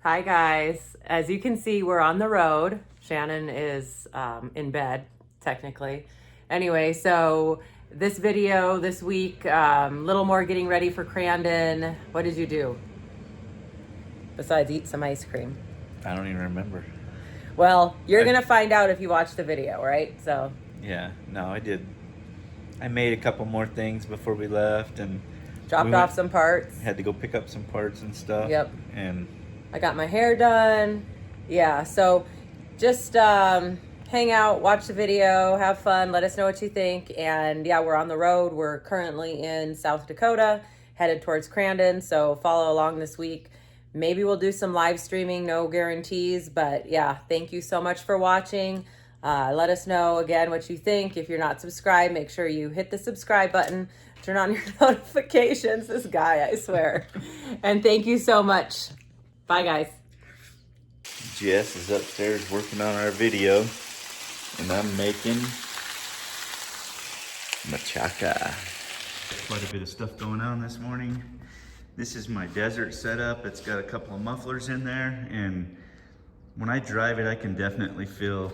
Hi guys. As you can see, we're on the road. Shannon is in bed, technically. Anyway, so this video this week, little more getting ready for Crandon. What did you do? Besides eat some ice cream. I don't even remember. Well, you're gonna find out if you watch the video, right? So. Yeah, no, I did. I made a couple more things before we left and Dropped off some parts. Had to go pick up some parts and stuff. Yep. And I got my hair done. Yeah, so just hang out, watch the video, have fun, let us know what you think. And yeah, we're on the road. We're currently in South Dakota, headed towards Crandon. So follow along this week. Maybe we'll do some live streaming, no guarantees. But yeah, thank you so much for watching. Let us know again what you think. If you're not subscribed, make sure you hit the subscribe button. Turn on your notifications. This guy, I swear. And thank you so much. Bye, guys. Jess is upstairs working on our video, and I'm making machaca. Quite a bit of stuff going on this morning. This is my desert setup. It's got a couple of mufflers in there, and when I drive it, I can definitely feel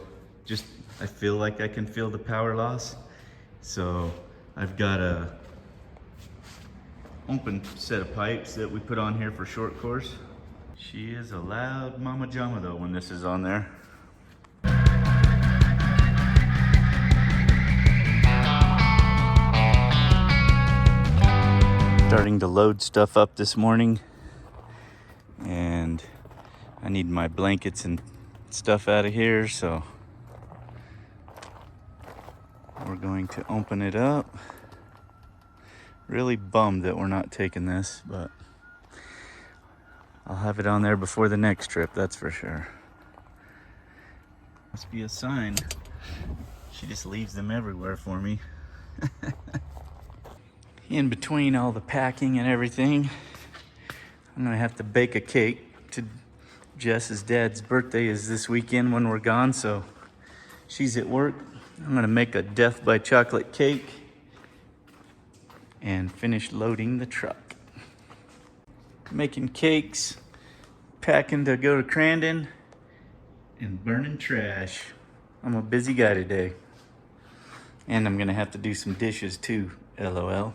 I feel like I can feel the power loss. So I've got a open set of pipes that we put on here for short course. She is a loud mama jama though when this is on there. Starting to load stuff up this morning, and I need my blankets and stuff out of here, so we're going to open it up. Really bummed that we're not taking this, but I'll have it on there before the next trip, that's for sure. Must be a sign. She just leaves them everywhere for me. In between all the packing and everything, I'm gonna have to bake a cake. Jess's dad's birthday is this weekend when we're gone, so she's at work. I'm gonna make a death by chocolate cake and finish loading the truck. Making cakes, packing to go to Crandon, and burning trash. I'm a busy guy today. And I'm gonna have to do some dishes too, LOL.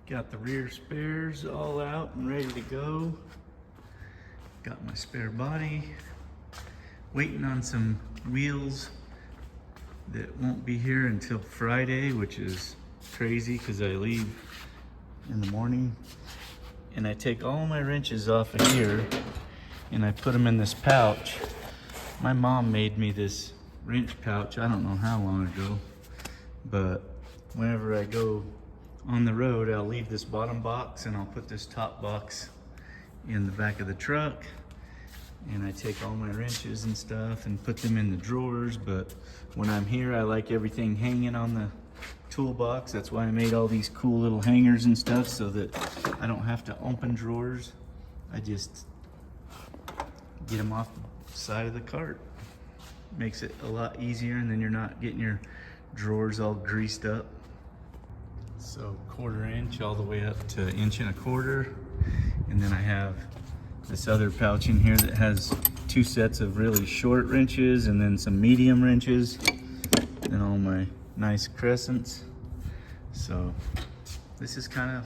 Got the rear spares all out and ready to go. Got my spare body. Waiting on some wheels that won't be here until Friday, which is crazy because I leave in the morning. And I take all my wrenches off of here and I put them in this pouch. My mom made me this wrench pouch, I don't know how long ago, but whenever I go on the road, I'll leave this bottom box and I'll put this top box in the back of the truck. And I take all my wrenches and stuff and put them in the drawers, but when I'm here, I like everything hanging on the toolbox. That's why I made all these cool little hangers and stuff so that I don't have to open drawers. I just get them off the side of the cart. Makes it a lot easier, and then you're not getting your drawers all greased up. So 1/4 inch all the way up to 1.25 inches. And then I have this other pouch in here that has 2 sets of really short wrenches and then some medium wrenches and all my nice crescents. So this is kind of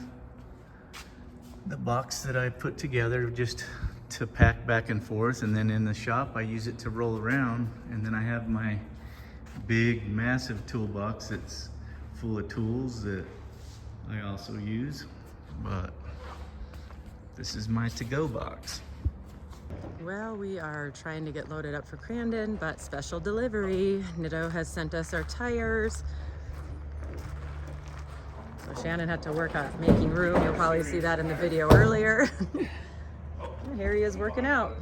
the box that I put together just to pack back and forth, and then in the shop I use it to roll around, and then I have my big massive toolbox that's full of tools that I also use. But this is my to-go box. Well, we are trying to get loaded up for Crandon, but special delivery. Nitto has sent us our tires. So Shannon had to work on making room. You'll probably see that in the video earlier. Here he is working out.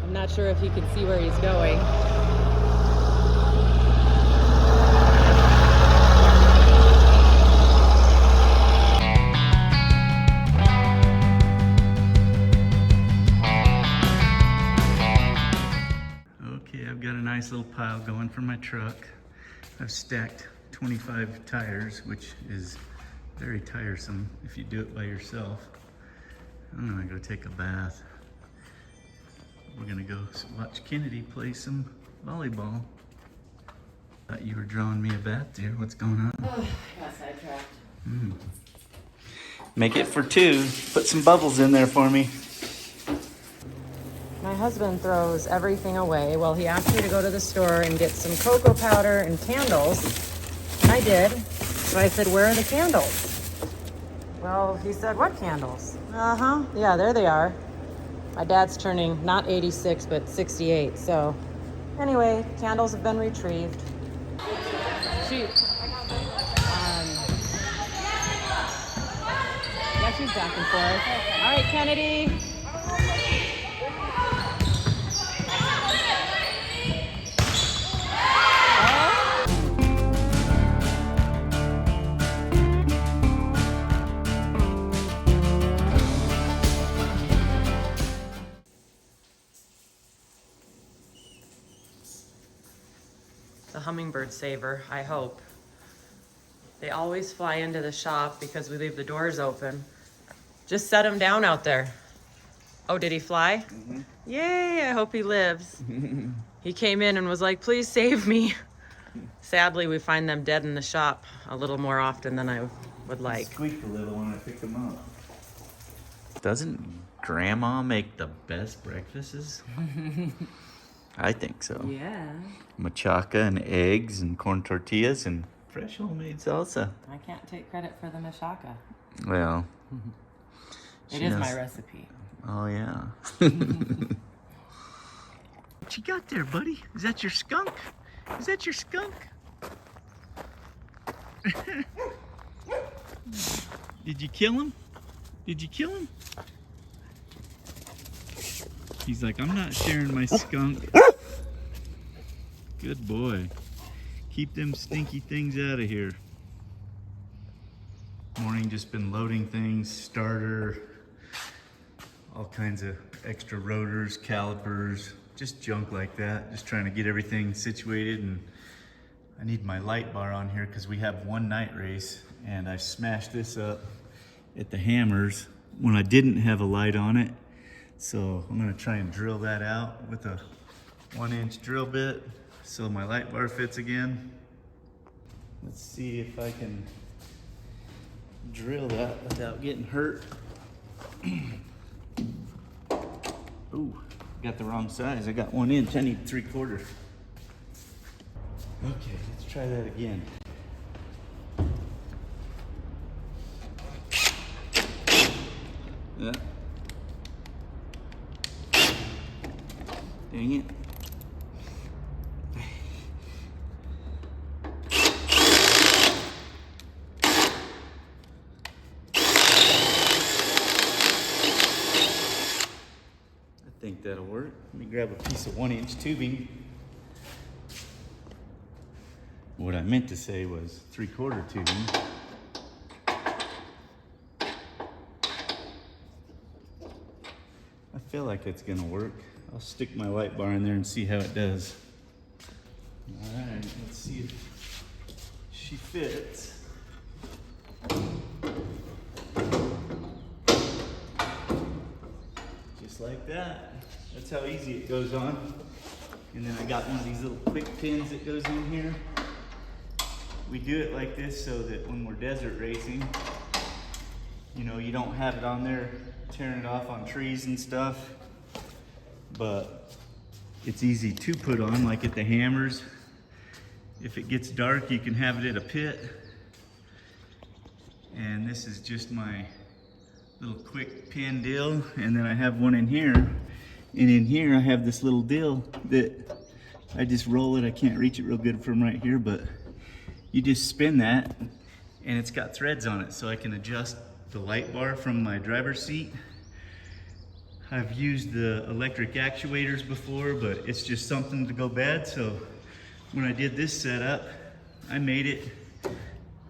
I'm not sure if he can see where he's going. Okay, I've got a nice little pile going for my truck. I've stacked 25 tires, which is very tiresome if you do it by yourself. I'm gonna go take a bath. We're gonna go watch Kennedy play some volleyball. Thought you were drawing me a bath, dear. What's going on? Oh, I got sidetracked. Make it for 2. Put some bubbles in there for me. My husband throws everything away. Well, he asked me to go to the store and get some cocoa powder and candles. And I did. So I said, where are the candles? Well, he said, what candles? Uh-huh. Yeah, there they are. My dad's turning not 86, but 68. So anyway, candles have been retrieved. Yeah, she's back and forth. All right, Kennedy. The hummingbird saver, I hope. They always fly into the shop because we leave the doors open. Just set him down out there. Oh, did he fly? Mm-hmm. Yay, I hope he lives. He came in and was like, please save me. Sadly, we find them dead in the shop a little more often than I would like. Squeaked a little when I picked them up. Doesn't Grandma make the best breakfasts? I think so. Yeah. Machaca and eggs and corn tortillas and fresh homemade salsa. I can't take credit for the machaca. Well, It is my recipe. Oh, yeah. What you got there, buddy? Is that your skunk? Is that your skunk? Did you kill him? Did you kill him? He's like, I'm not sharing my skunk. Good boy. Keep them stinky things out of here. Morning, just been loading things, starter, all kinds of extra rotors, calipers, just junk like that. Just trying to get everything situated, and I need my light bar on here because we have one night race, and I smashed this up at the hammers when I didn't have a light on it. So I'm gonna try and drill that out with a 1-inch drill bit so my light bar fits again. Let's see if I can drill that without getting hurt. Ooh, got the wrong size. I got 1 inch, I need 3/4. Okay, let's try that again. Yeah. Dang it. I think that'll work. Let me grab a piece of 1-inch tubing. What I meant to say was 3/4 tubing. I feel like it's gonna work. I'll stick my light bar in there and see how it does. All right, let's see if she fits. Just like that. That's how easy it goes on. And then I got one of these little quick pins that goes in here. We do it like this so that when we're desert racing, you know, you don't have it on there tearing it off on trees and stuff, but it's easy to put on, like at the hammers. If it gets dark, you can have it at a pit. And this is just my little quick pin deal, and then I have one in here, and in here I have this little deal that I just roll it. I can't reach it real good from right here, but you just spin that and it's got threads on it, so I can adjust the light bar from my driver's seat. I've used the electric actuators before, but it's just something to go bad, so when I did this setup, I made it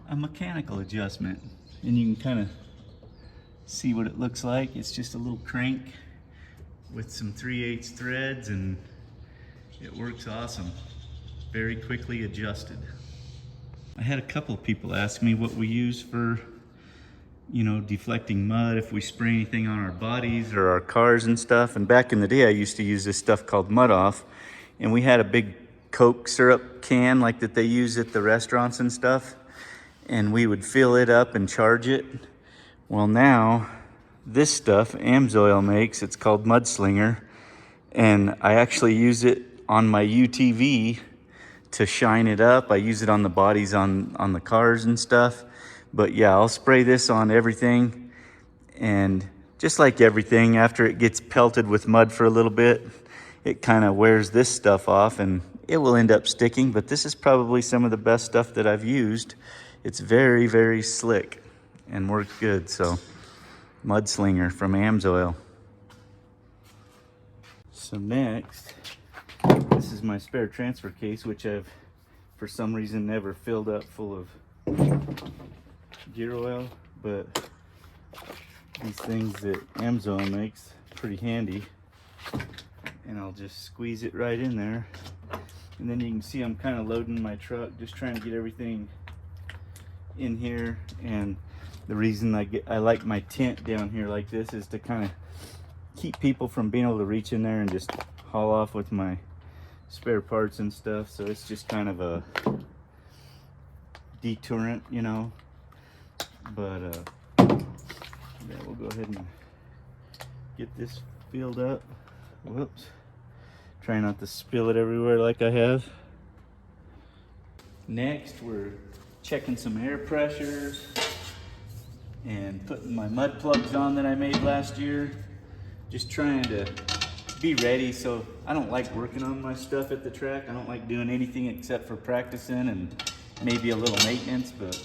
a mechanical adjustment, and you can kind of see what it looks like. It's just a little crank with some 3/8 threads, and it works awesome. Very quickly adjusted. I had a couple of people ask me what we use for, you know, deflecting mud, if we spray anything on our bodies or our cars and stuff. And back in the day, I used to use this stuff called Mud Off, and we had a big Coke syrup can like that they use at the restaurants and stuff, and we would fill it up and charge it. Well, now this stuff AMSOIL makes, it's called Mudslinger, and I actually use it on my UTV to shine it up. I use it on the bodies on the cars and stuff. But yeah, I'll spray this on everything, and just like everything, after it gets pelted with mud for a little bit, it kind of wears this stuff off and it will end up sticking. But this is probably some of the best stuff that I've used. It's very, very slick and works good. So Mudslinger from AMSOIL. So next, this is my spare transfer case, which I've for some reason never filled up full of gear oil, but these things that AMSOIL makes, pretty handy. And I'll just squeeze it right in there. And then you can see I'm kind of loading my truck, just trying to get everything in here. And the reason I like my tent down here like this is to kind of keep people from being able to reach in there and just haul off with my spare parts and stuff. So it's just kind of a deterrent, you know. But yeah, we'll go ahead and get this filled up. Whoops. Try not to spill it everywhere like I have. Next, we're checking some air pressures and putting my mud plugs on that I made last year. Just trying to be ready. So I don't like working on my stuff at the track. I don't like doing anything except for practicing and maybe a little maintenance, but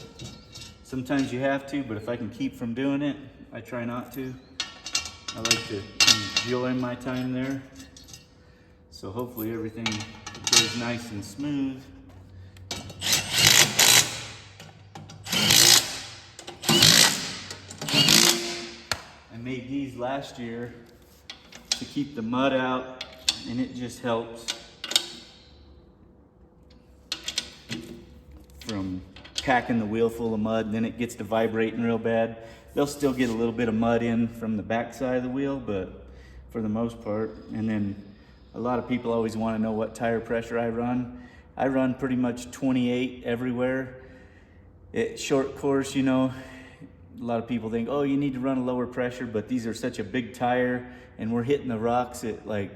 sometimes you have to. But if I can keep from doing it, I try not to. I like to enjoy my time there. So hopefully everything goes nice and smooth. I made these last year to keep the mud out, and it just helps from packing the wheel full of mud, and then it gets to vibrating real bad. They'll still get a little bit of mud in from the back side of the wheel, but for the most part. And then a lot of people always want to know what tire pressure I run. I run pretty much 28 everywhere. At short course, you know, a lot of people think, oh, you need to run a lower pressure, but these are such a big tire, and we're hitting the rocks at like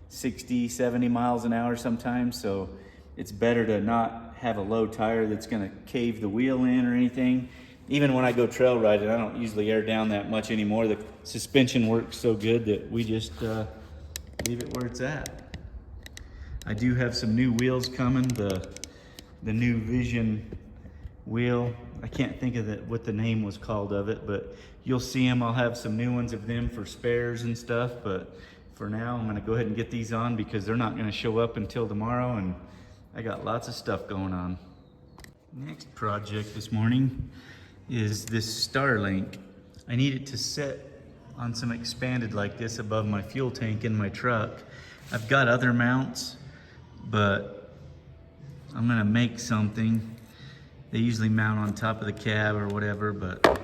60, 70 miles an hour sometimes. So it's better to not have a low tire that's gonna cave the wheel in or anything. Even when I go trail riding, I don't usually air down that much anymore. The suspension works so good that we just leave it where it's at. I do have some new wheels coming. The new Vision wheel. I can't think of what the name was called of it, but you'll see them. I'll have some new ones of them for spares and stuff. But for now, I'm gonna go ahead and get these on because they're not gonna show up until tomorrow, and I got lots of stuff going on. Next project this morning is this Starlink. I need it to sit on some expanded like this above my fuel tank in my truck. I've got other mounts, but I'm gonna make something. They usually mount on top of the cab or whatever, but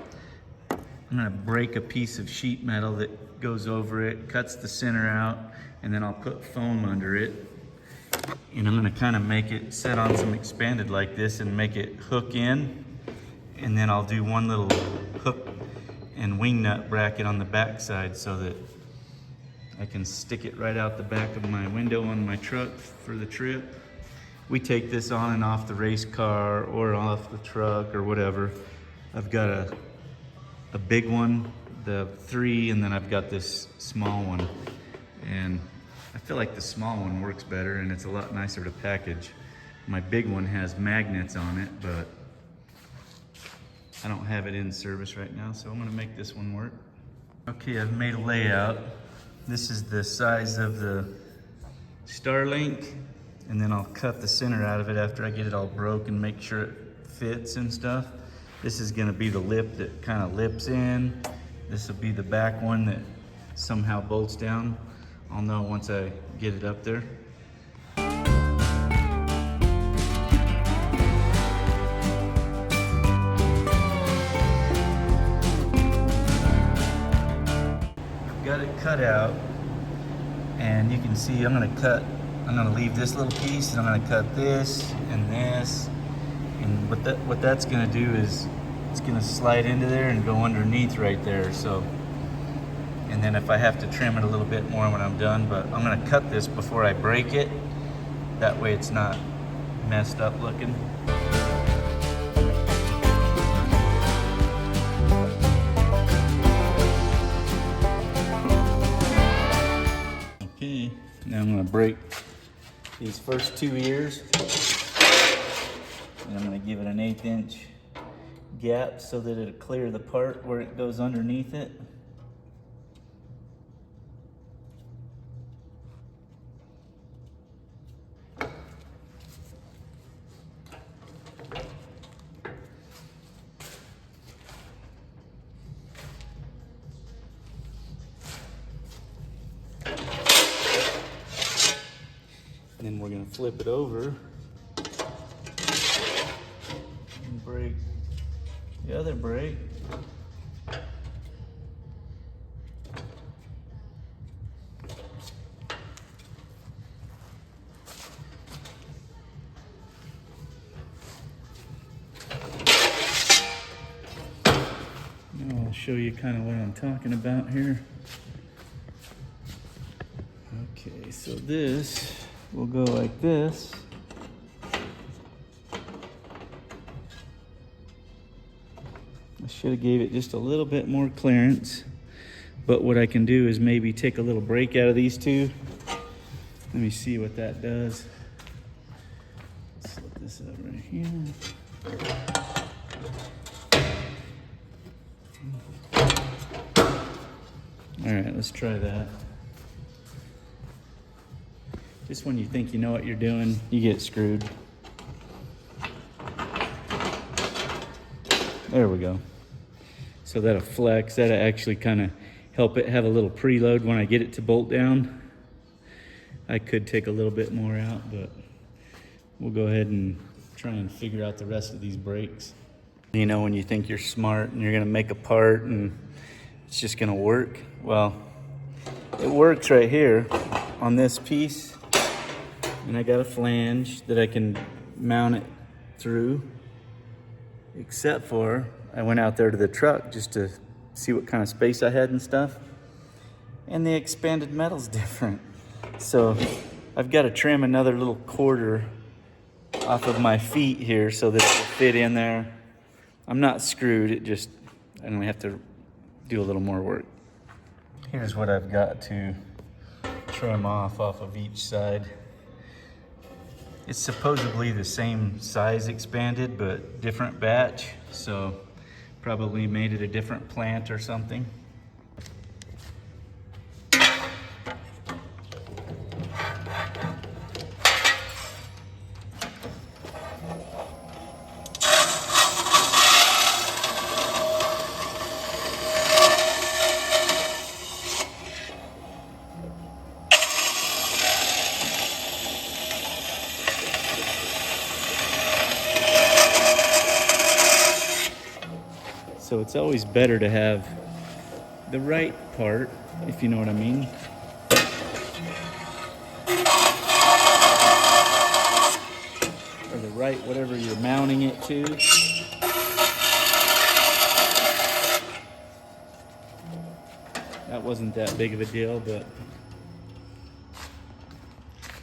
I'm gonna break a piece of sheet metal that goes over it, cuts the center out, and then I'll put foam under it. And I'm gonna kind of make it set on some expanded like this and make it hook in. And then I'll do one little hook and wing nut bracket on the back side so that I can stick it right out the back of my window on my truck for the trip. We take this on and off the race car or off the truck or whatever. I've got a big one, the 3, and then I've got this small one. And I feel like the small one works better and it's a lot nicer to package. My big one has magnets on it, but I don't have it in service right now, so I'm gonna make this one work. Okay, I've made a layout. This is the size of the Starlink, and then I'll cut the center out of it after I get it all broke and make sure it fits and stuff. This is gonna be the lip that kind of lips in. This will be the back one that somehow bolts down. I'll know once I get it up there. cut out, and you can see I'm gonna leave this little piece, and I'm gonna cut this and this, and what that's gonna do is it's gonna slide into there and go underneath right there. So, and then if I have to trim it a little bit more when I'm done, but I'm gonna cut this before I break it. That way it's not messed up looking. Okay, now I'm gonna break these first 2 ears. And I'm gonna give it an 1/8 inch gap so that it'll clear the part where it goes underneath it. And then we're gonna flip it over and break the other brake. Now I'll show you kind of what I'm talking about here. Okay, so this will go like this. I should have gave it just a little bit more clearance, but what I can do is maybe take a little break out of these two. Let me see what that does. Let's slip this out right here. All right, let's try that. Just when you think you know what you're doing, you get screwed. There we go. So that'll flex. That'll actually kind of help it have a little preload when I get it to bolt down. I could take a little bit more out, but we'll go ahead and try and figure out the rest of these brakes. You know, when you think you're smart and you're gonna make a part and it's just gonna work. Well, it works right here on this piece. And I got a flange that I can mount it through, except for I went out there to the truck just to see what kind of space I had and stuff. And the expanded metal's different. So I've got to trim another little quarter off of my feet here so that it will fit in there. I'm not screwed, I only have to do a little more work. Here's what I've got to trim off of each side. It's supposedly the same size expanded, but different batch. So probably made at a different plant or something. So it's always better to have the right part, if you know what I mean. Or the right, whatever you're mounting it to. That wasn't that big of a deal, but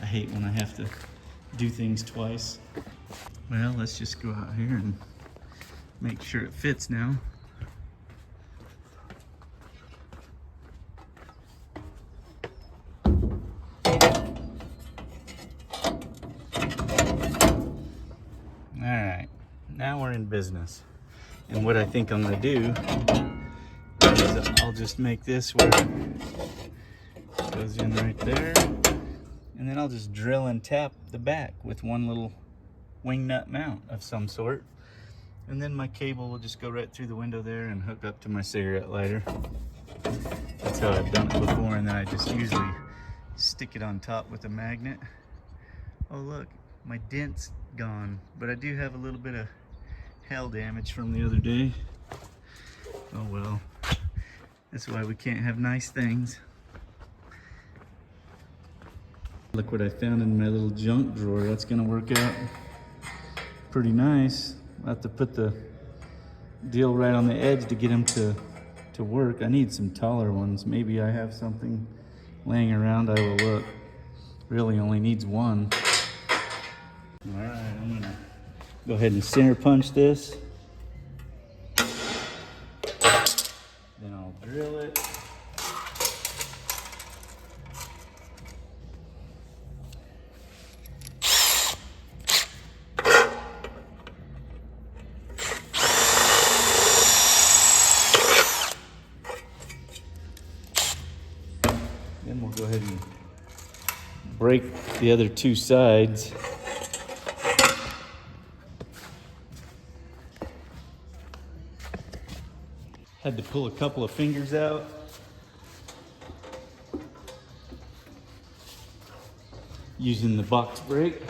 I hate when I have to do things twice. Well, let's just go out here and make sure it fits now. Alright, now we're in business. And what I think I'm going to do is I'll just make this where it goes in right there. And then I'll just drill and tap the back with one little wing nut mount of some sort. And then my cable will just go right through the window there and hook up to my cigarette lighter. That's how I've done it before, and then I just usually stick it on top with a magnet. Oh look, my dent's gone, but I do have a little bit of hail damage from the other day. Oh well, that's why we can't have nice things. Look what I found in my little junk drawer. That's gonna work out pretty nice. I'll have to put the deal right on the edge to get them to work. I need some taller ones. Maybe I have something laying around. I will look. Really only needs one. All right, I'm gonna go ahead and center punch this. Then I'll drill it. Then we'll go ahead and break the other two sides. Had to pull a couple of fingers out. Using the box brake.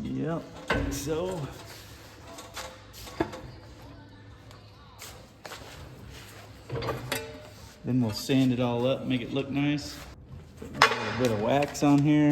Yep, so. Then we'll sand it all up, make it look nice. Put a little bit of wax on here.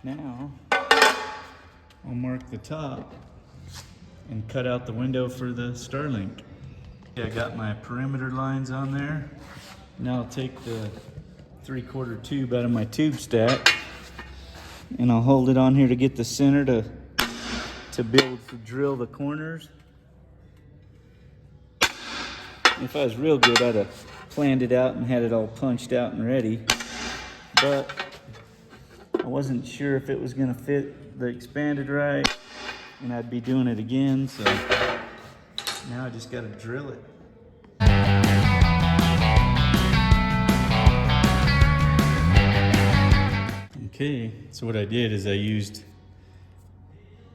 Now, I'll mark the top and cut out the window for the Starlink. I got my perimeter lines on there. Now I'll take the 3/4 tube out of my tube stack and I'll hold it on here to get the center to be able to drill the corners. If I was real good, I'd have planned it out and had it all punched out and ready. But I wasn't sure if it was gonna fit the expanded right, and I'd be doing it again, so now I just gotta drill it. Okay, so what I did is I used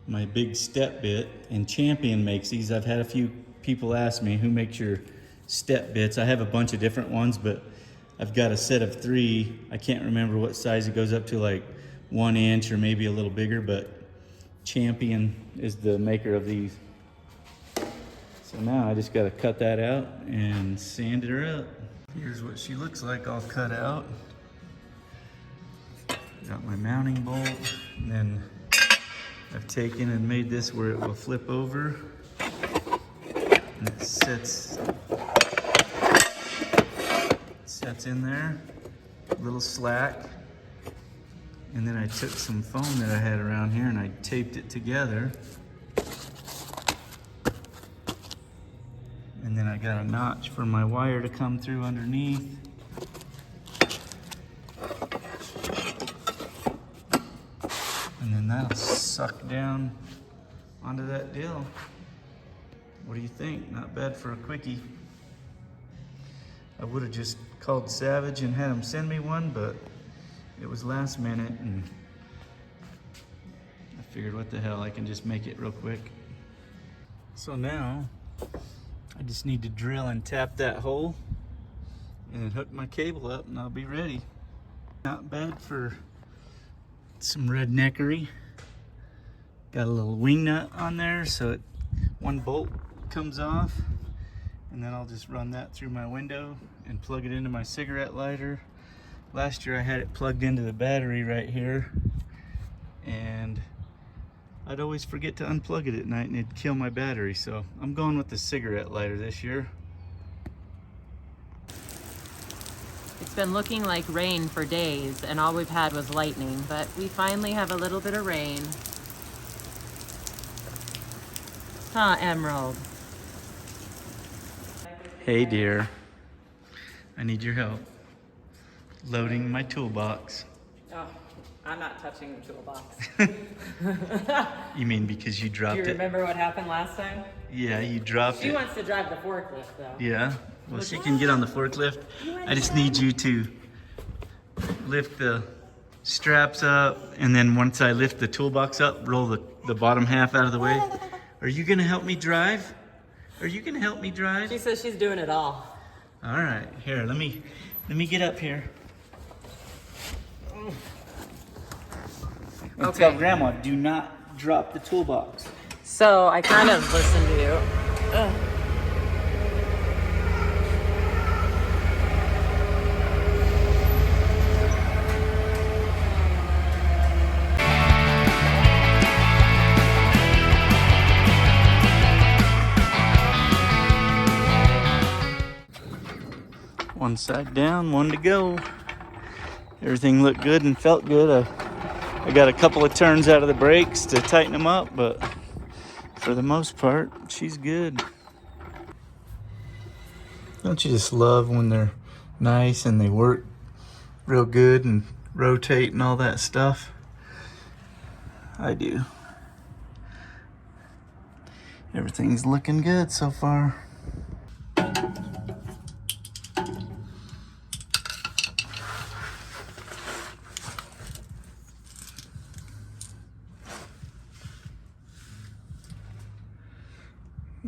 my big step bit, and Champion makes these. I've had a few people ask me, who makes your step bits? I have a bunch of different ones, but I've got a set of 3. I can't remember what size. It goes up to like 1 inch or maybe a little bigger, but Champion is the maker of these. So now I just got to cut that out and sand her up. Here's what she looks like all cut out. Got my mounting bolt, and then I've taken and made this where it will flip over and it sets in there, a little slack. And then I took some foam that I had around here and I taped it together. And then I got a notch for my wire to come through underneath. And then that'll suck down onto that deal. What do you think? Not bad for a quickie. I would have just called Savage and had them send me one, but it was last minute and I figured, what the hell, I can just make it real quick. So now I just need to drill and tap that hole and then hook my cable up and I'll be ready. Not bad for some redneckery. Got a little wing nut on there, so one bolt comes off, and then I'll just run that through my window and plug it into my cigarette lighter. Last year I had it plugged into the battery right here, and I'd always forget to unplug it at night and it'd kill my battery, so I'm going with the cigarette lighter this year. It's been looking like rain for days, and all we've had was lightning, but we finally have a little bit of rain. Huh, Emerald? Hey dear, I need your help loading my toolbox. Oh, I'm not touching the toolbox. You mean because you dropped Do you it? remember what happened last time? Yeah, you dropped She it. wants to drive the forklift, though. Yeah, well she can get on the forklift. I just need you to lift the straps up, and then once I lift the toolbox up, roll the bottom half out of the way. Are you gonna help me drive? Are you gonna help me drive? She says she's doing it all. All right, here, let me get up here. And Okay. tell Grandma, do not drop the toolbox. So I kind of listened to you. Ugh. One side down, one to go. Everything looked good and felt good. I got a couple of turns out of the brakes to tighten them up, but for the most part, she's good. Don't you just love when they're nice and they work real good and rotate and all that stuff? I do. Everything's looking good so far.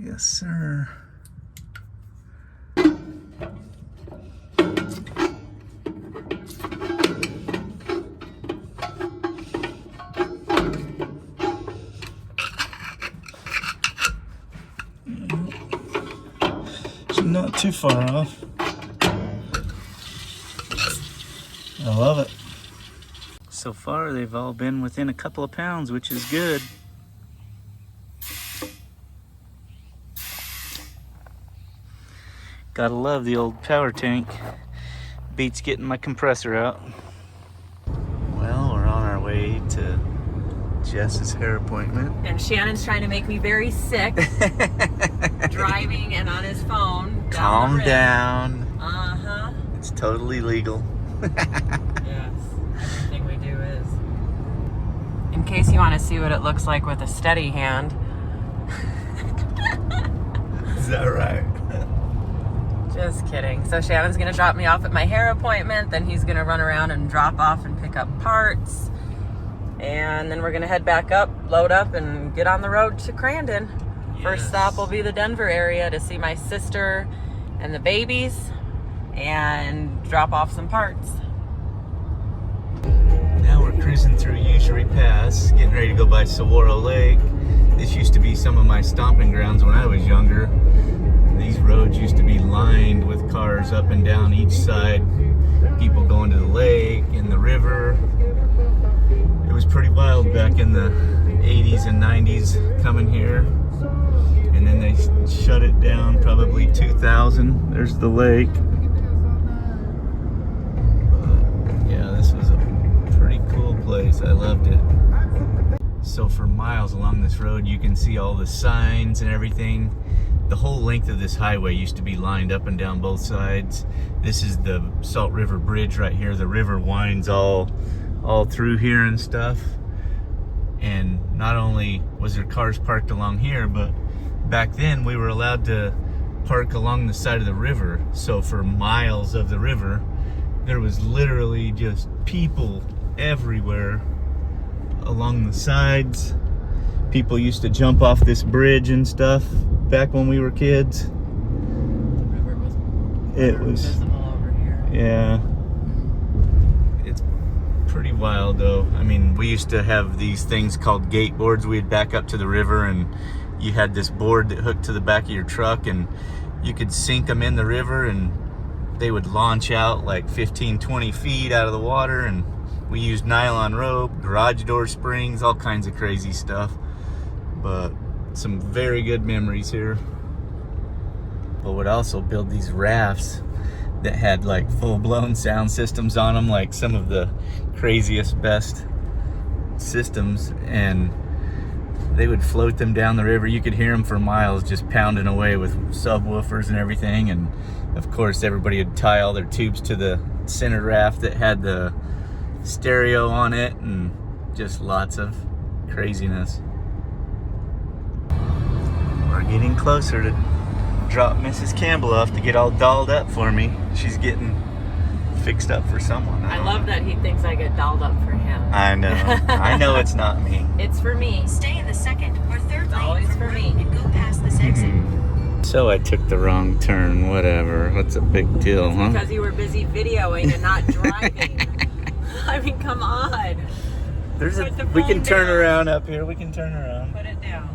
Yes, sir. She's not too far off. I love it. So far, they've all been within a couple of pounds, which is good. Gotta love the old power tank. Beats getting my compressor out. Well, we're on our way to Jess's hair appointment. And Shannon's trying to make me very sick. Driving and on his phone. Calm down. Uh-huh. It's totally legal. Yes. Everything we do is. In case you want to see what it looks like with a steady hand. Is that right? Just kidding. So Shannon's going to drop me off at my hair appointment. Then he's going to run around and drop off and pick up parts. And then we're going to head back up, load up, and get on the road to Crandon. Yes. First stop will be the Denver area to see my sister and the babies and drop off some parts. Now we're cruising through Usury Pass, getting ready to go by Saguaro Lake. This used to be some of my stomping grounds when I was younger. These roads used to be lined with cars up and down each side. People going to the lake and the river. It was pretty wild back in the 80s and 90s coming here. And then they shut it down probably 2000. There's the lake. But yeah, this was a pretty cool place. I loved it. So for miles along this road, you can see all the signs and everything. The whole length of this highway used to be lined up and down both sides. This is the Salt River Bridge right here. The river winds all through here and stuff. And not only was there cars parked along here, but back then we were allowed to park along the side of the river. So for miles of the river, there was literally just people everywhere along the sides. People used to jump off this bridge and stuff back when we were kids. The river was It was visible over here. Yeah. It's Pretty wild though. I mean, we used to have these things called gate boards. We'd back up to the river and you had this board that hooked to the back of your truck and you could sink them in the river and they would launch out like 15, 20 feet out of the water, and we used nylon rope, garage door springs, all kinds of crazy stuff. But some very good memories here. But would also build these rafts that had like full-blown sound systems on them, like some of the craziest, best systems, and they would float them down the river. You could hear them for miles just pounding away with subwoofers and everything. And of course everybody would tie all their tubes to the center raft that had the stereo on it, and just lots of craziness. We're getting closer to drop Mrs. Campbell off to get all dolled up for me. She's getting fixed up for someone. I love that he thinks I get dolled up for him. I know. I know it's not me. It's for me. Stay in the second or third lane Always for me. and go past this exit. So I took the wrong turn. Whatever. What's a big deal, huh? Because you were busy videoing and not driving. I mean, come on. We can turn around up here. We can turn around. Put it down.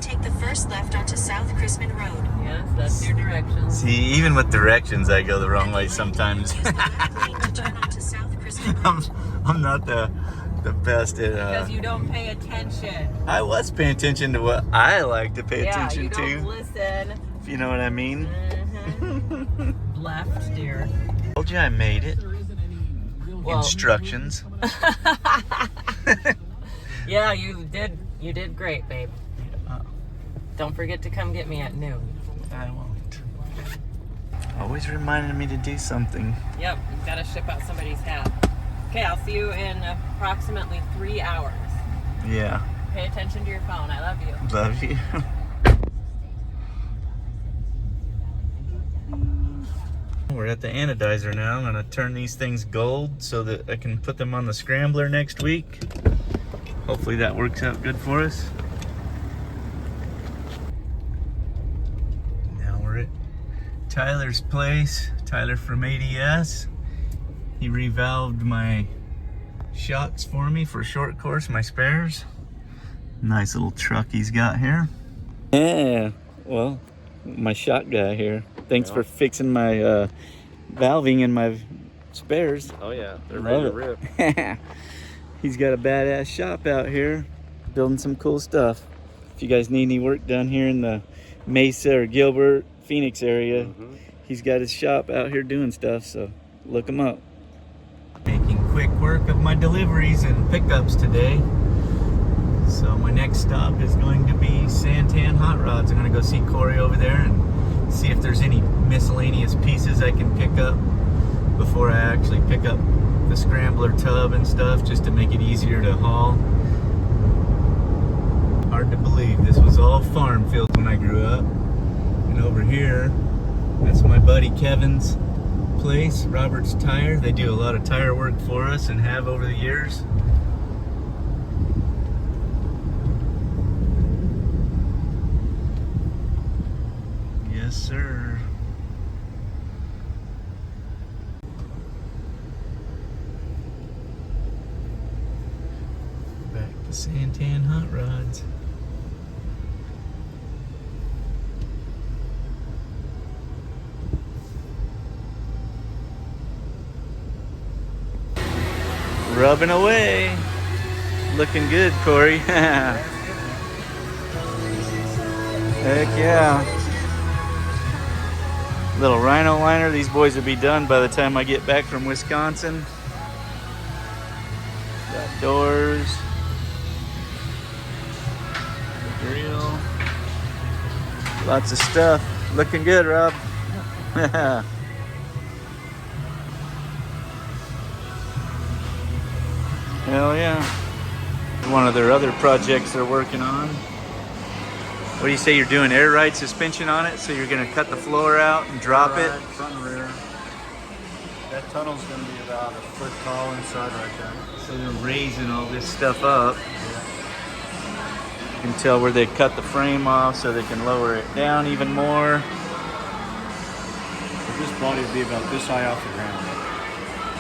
Take the first left onto South Chrisman Road. Yes, that's your directions. See, even with directions, I go the wrong way sometimes. Use the left lane to turn onto South Chrisman Road. I'm not the best at. Because you don't pay attention. I was paying attention to what I like to pay Yeah, attention you don't to. listen. If you know what I mean. Left, dear. Told you I made it. Well, Instructions. yeah, you did great, babe. Don't forget to come get me at noon. I won't. Always reminding me to do something. Yep, you've got to ship out somebody's hat. Okay, I'll see you in approximately 3 hours. Yeah. Pay attention to your phone. I love you. Love you. We're at the anodizer now. I'm gonna turn these things gold so that I can put them on the scrambler next week. Hopefully that works out good for us. Now we're at Tyler's place. Tyler from ADS. He revalved my shocks for me for short course, my spares. Nice little truck he's got here. Yeah, well, my shock guy here. Thanks for fixing my valving in my spares. Oh yeah, they're ready to rip. He's got a badass shop out here, building some cool stuff. If you guys need any work done here in the Mesa or Gilbert, Phoenix area, he's got his shop out here doing stuff, so look him up. Making quick work of my deliveries and pickups today. So my next stop is going to be Santan Hot Rods. I'm gonna go see Corey over there and see if there's any miscellaneous pieces I can pick up before I actually pick up the scrambler tub and stuff, just to make it easier to haul. Hard to believe this was all farm fields when I grew up. And over here, that's my buddy Kevin's place, Robert's Tire. They do a lot of tire work for us and have over the years. Yes, sir. Back to Santan Hot Rods. Rubbing away. Looking good, Corey. Heck yeah. Little rhino liner. These boys will be done by the time I get back from Wisconsin. Got doors. The grill. Lots of stuff. Looking good, Rob. Hell yeah. One of their other projects they're working on. What do you say you're doing? Air ride suspension on it, so you're going to cut the floor out and drop it? Front and rear. That tunnel's going to be about a foot tall inside right there. So they're raising all this stuff up. You can tell where they cut the frame off so they can lower it down even more. But this body will be about this high off the ground.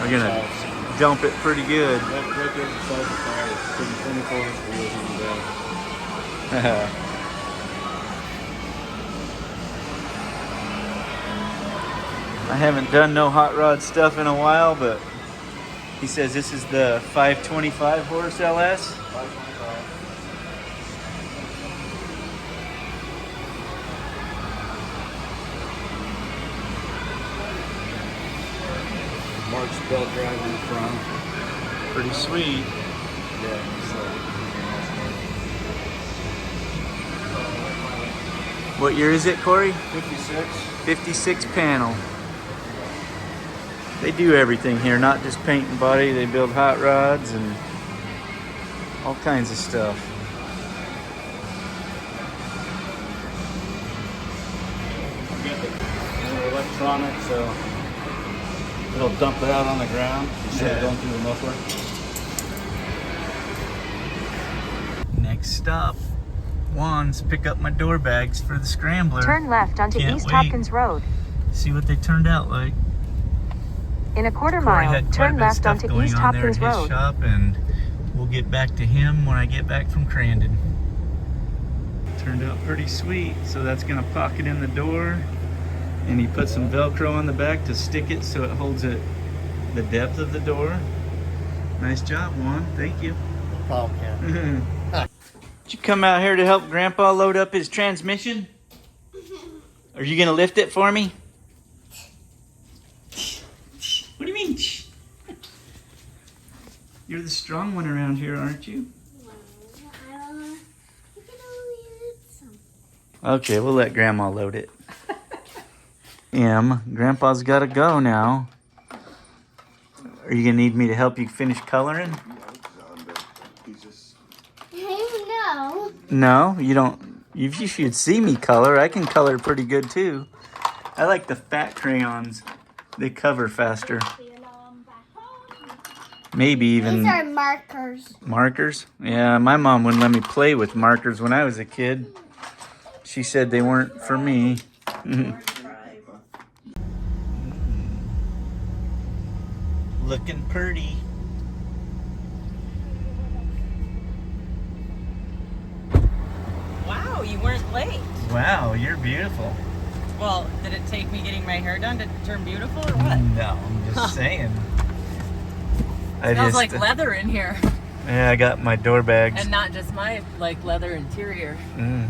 We're going to dump it pretty good. Right there beside the tire. Putting 24-inch wheels on the back. I haven't done no hot rod stuff in a while, but he says this is the 525 horse LS. 525. Mark's belt drive in the front. Pretty sweet. Yeah, What year is it, Corey? 56. 56 panel. They do everything here, not just paint and body. They build hot rods and all kinds of stuff. They're electronic, so it'll dump it out on the ground instead of going through the muffler. Next stop, Juan's pick up my door bags for the scrambler. Turn left onto Can't East wait. Hopkins Road. See what they turned out like. In a quarter Corey mile, had quite a turn bit of left stuff onto going East on there Hopkins in his Road. shop, and we'll get back to him when I get back from Crandon. Turned out pretty sweet, so that's gonna pocket in the door, and he put some Velcro on the back to stick it so it holds it the depth of the door. Nice job, Juan. Thank you. Problem, Ken. Did you come out here to help Grandpa load up his transmission? Are you gonna lift it for me? What do you mean? You're the strong one around here, aren't you? Okay, we'll let Grandma load it. Grandpa's gotta go now. Are you gonna need me to help you finish coloring? No. No, you don't. You should see me color. I can color pretty good too. I like the fat crayons. They cover faster. Maybe even These are markers. markers. Yeah, my mom wouldn't let me play with markers when I was a kid. She said they weren't for me. Looking pretty. Wow, you weren't late. Wow, you're beautiful. Well, did it take me getting my hair done to turn beautiful or what? No, I'm just saying. Smells like leather in here. Yeah, I got my door bags. And not just my leather interior. Mm.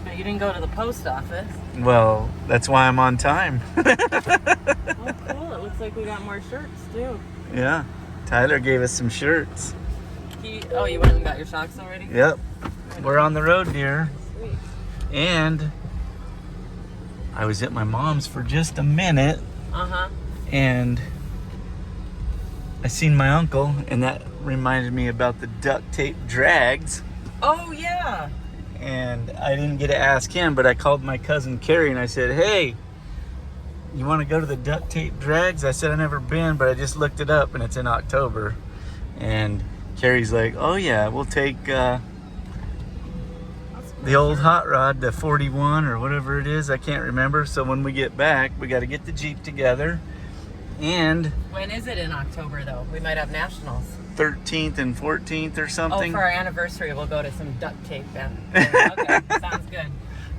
But you didn't go to the post office. Well, that's why I'm on time. Oh, cool. It looks like we got more shirts too. Yeah, Tyler gave us some shirts. Oh, you went and got your socks already? Yep, we're on the road, dear. Sweet. And I was at my mom's for just a minute, Uh-huh. and I seen my uncle, and that reminded me about the duct tape drags. Oh, yeah. And I didn't get to ask him, but I called my cousin Carrie and I said, hey, you want to go to the duct tape drags? I said, I've never been, but I just looked it up and it's in October. And Carrie's like, oh yeah, we'll take the old hot rod, the 41 or whatever it is. I can't remember. So when we get back, we got to get the Jeep together. And When is it in October, though? We might have nationals. 13th and 14th or Oh, something. for our anniversary, we'll go to some duct tape then. Okay, sounds good.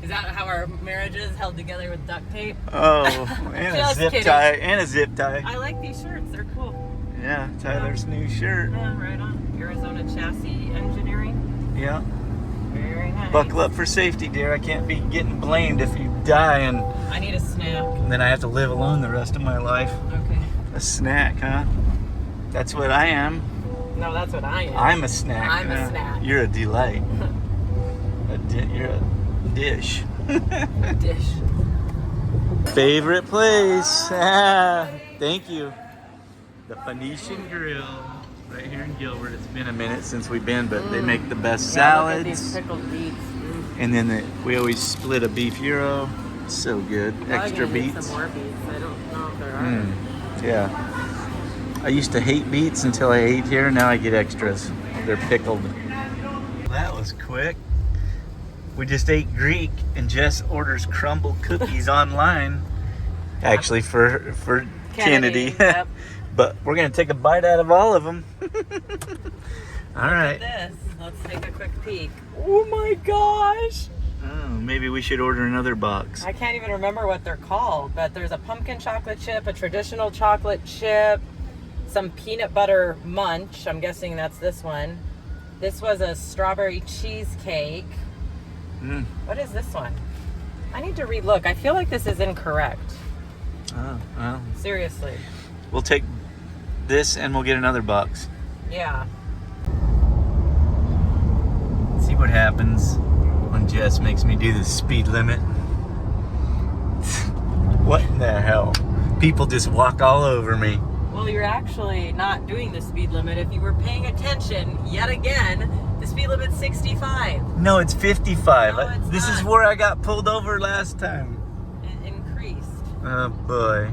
Is that how our marriage is, held together with duct tape? Oh, and a Just zip kidding. tie. And a zip tie. I like these shirts. They're cool. Yeah, Tyler's new shirt. Yeah, right on. Arizona Chassis Engineering. Yeah. Very nice. Buckle up for safety, dear. I can't be getting blamed if you die and I need a snack. then I have to live alone the rest of my life. Okay. A snack, huh? That's what I am. No, that's what I am. I'm a snack. I'm a snack. You're a delight. You're a dish. Dish. Favorite place. Ah, thank you. The Phoenician Grill. Right here in Gilbert. It's been a minute since we've been, but they make the best Yeah, look at these salads. pickled beets. And then we always split a beef gyro. It's so good. Probably Extra gonna need beets. Some more beets. I don't know if there are. Yeah. I used to hate beets until I ate here. Now I get extras. They're pickled. That was quick. We just ate Greek, and Jess orders crumble cookies online. Actually, for Kennedy. Yep. but we're gonna take a bite out of all of them. All right. This. Let's take a quick peek. Oh my gosh! Oh, maybe we should order another box. I can't even remember what they're called, but there's a pumpkin chocolate chip, a traditional chocolate chip, some peanut butter munch. I'm guessing that's this one. This was a strawberry cheesecake. What is this one? I need to relook. I feel like this is incorrect. Oh, well. Seriously. We'll take this and we'll get another box. Yeah. See what happens when Jess makes me do the speed limit. What in the hell? People just walk all over me. Well, you're actually not doing the speed limit. If you were paying attention, yet again, the speed limit's 65. No, it's 55. No, it's This is not. where I got pulled over last time. It increased. Oh boy.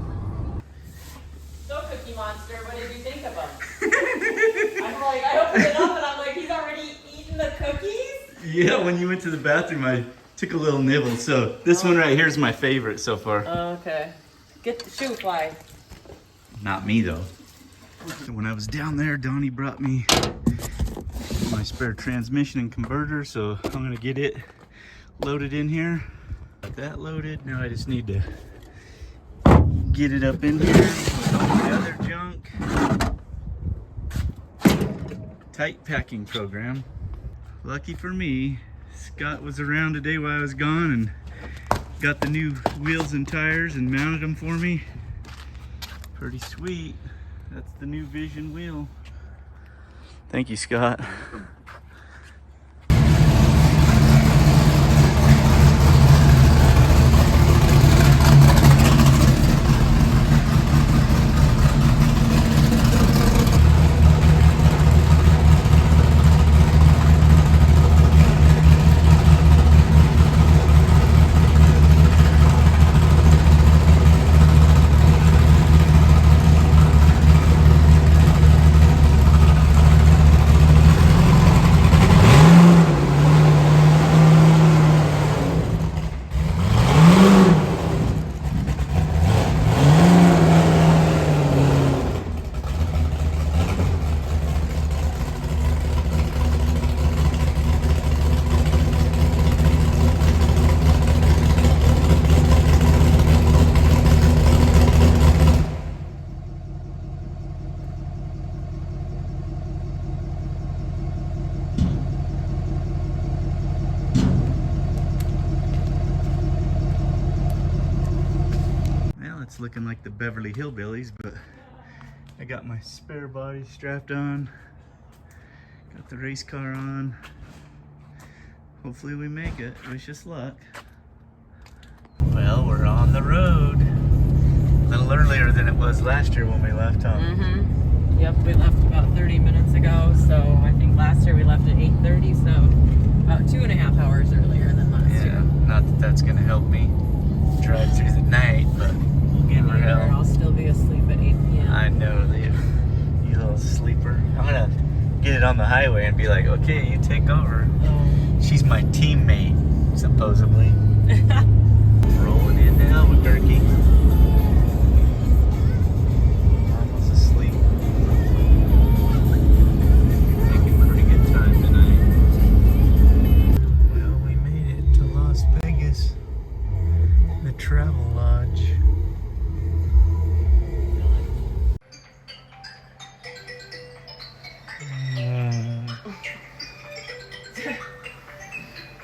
So, Cookie Monster, what did you think of him? I'm like, I opened it up and I'm like, he's already eaten the cookies? Yeah, when you went to the bathroom, I took a little nibble. So this one right here is my favorite so far. Okay. Get the shoe fly. Not me though. So when I was down there, Donnie brought me my spare transmission and converter, so I'm gonna get it loaded in here. Got that loaded. Now I just need to get it up in here with all the other junk. Tight packing program. Lucky for me, Scott was around today while I was gone and got the new wheels and tires and mounted them for me. Pretty sweet. That's the new Vision wheel. Thank you, Scott. It's looking like the Beverly Hillbillies, but I got my spare body strapped on, got the race car on. Hopefully we make it. Wish us luck. Well, we're on the road. A little earlier than it was last year when we left home. Yep, we left about 30 minutes ago, so I think last year we left at 8:30, so about 2.5 hours earlier than last year. Not that that's gonna help me drive through the night, but we'll give her hell. I'll still be asleep at 8 p.m. I know, you little sleeper. I'm gonna get it on the highway and be like, okay, you take over. She's my teammate, supposedly. Rolling into Albuquerque. Almost asleep. Making pretty good time tonight. Well, we made it to Las Vegas. The Travel Lodge.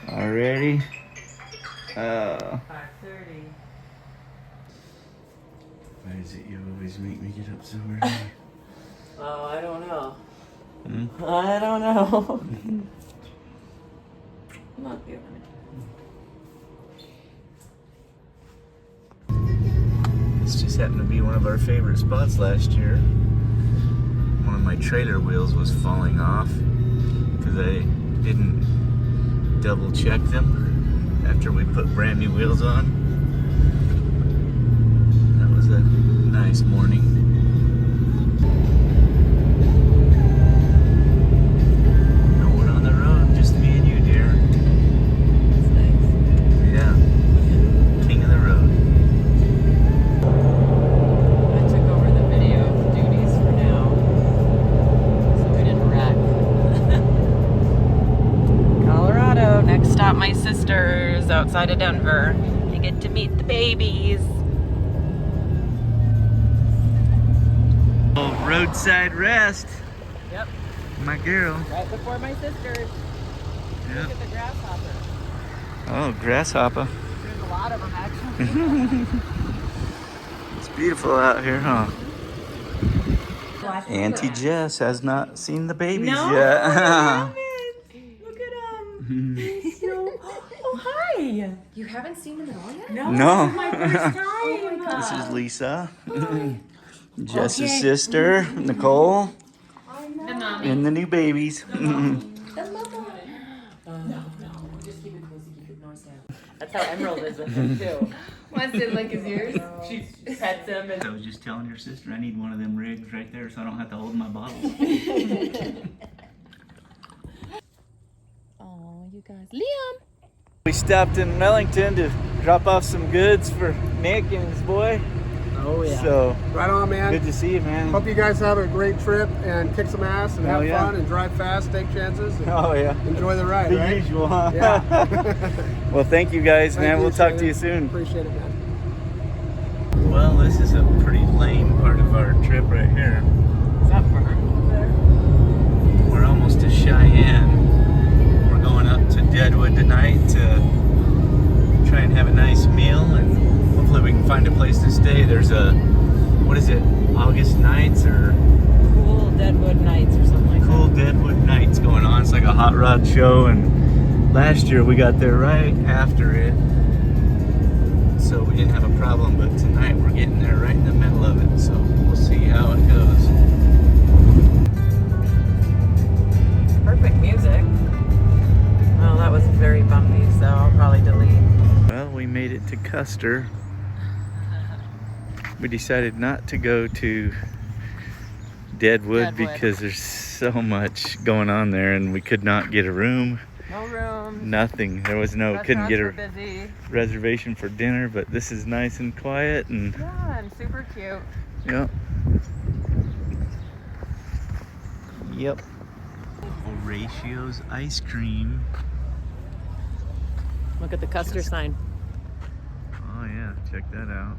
Already? 5:30. Why is it you always make me get up so early? Oh, I don't know. I don't know. I'm not feeling it. This just happened to be one of our favorite spots last year. One of my trailer wheels was falling off because I didn't double check them after we put brand new wheels on. That was a nice morning. No one on the road, just me and you, dear. That's nice. Yeah, king of the road. I took over the video duties stop my sisters outside of Denver to get to meet the babies. Oh, roadside rest. Yep, My girl. right before my sisters. Yep. Look at the grasshopper. Oh, grasshopper. There's a lot of them actually. It's beautiful out here, huh? Auntie Jess has not seen the babies No, yet. Look at them. Oh, hi. You haven't seen them at all yet? No, No. this is my first time. Oh my God. This is Lisa. Jess's sister, Nicole. The mommy. And the new babies. That's how Emerald is with him too. Wants to lick his ears. She pets him and I was just telling your sister I need one of them rigs right there so I don't have to hold my bottles. oh, you guys. Liam. We stopped in Mellington to drop off some goods for Nick and his boy. Oh yeah. So Right on, man. good to see you, man. Hope you guys have a great trip and kick some ass and Hell have yeah. fun and drive fast, take chances, and Oh yeah. enjoy the ride, The right? usual, huh? Yeah. Well, thank you guys, Thank man. you, We'll talk to Shannon. you soon. Appreciate it, man. Well, this is a pretty lame part of our trip right here. Is that burn there? We're almost to Cheyenne. We're going up to Deadwood tonight to try and have a nice meal, and hopefully we can find a place to stay. There's a, what is it, August nights or Cool Deadwood Nights or something like Cool Deadwood Nights going on. It's like a hot rod show, and last year we got there right after it, so we didn't have a problem, but tonight we're getting there right in the middle of it, so we'll see how it goes. that. Perfect music. Well, that was very bumpy, so I'll probably delete. Well, we made it to Custer. We decided not to go to Deadwood because there's so much going on there, and we could not get a room. No room. Nothing. There was no, couldn't get a busy. reservation for dinner, but this is nice and quiet, and Yeah, and super cute. yep. Yep. Horatio's ice cream. Look at the Custer sign. Oh yeah, check that out.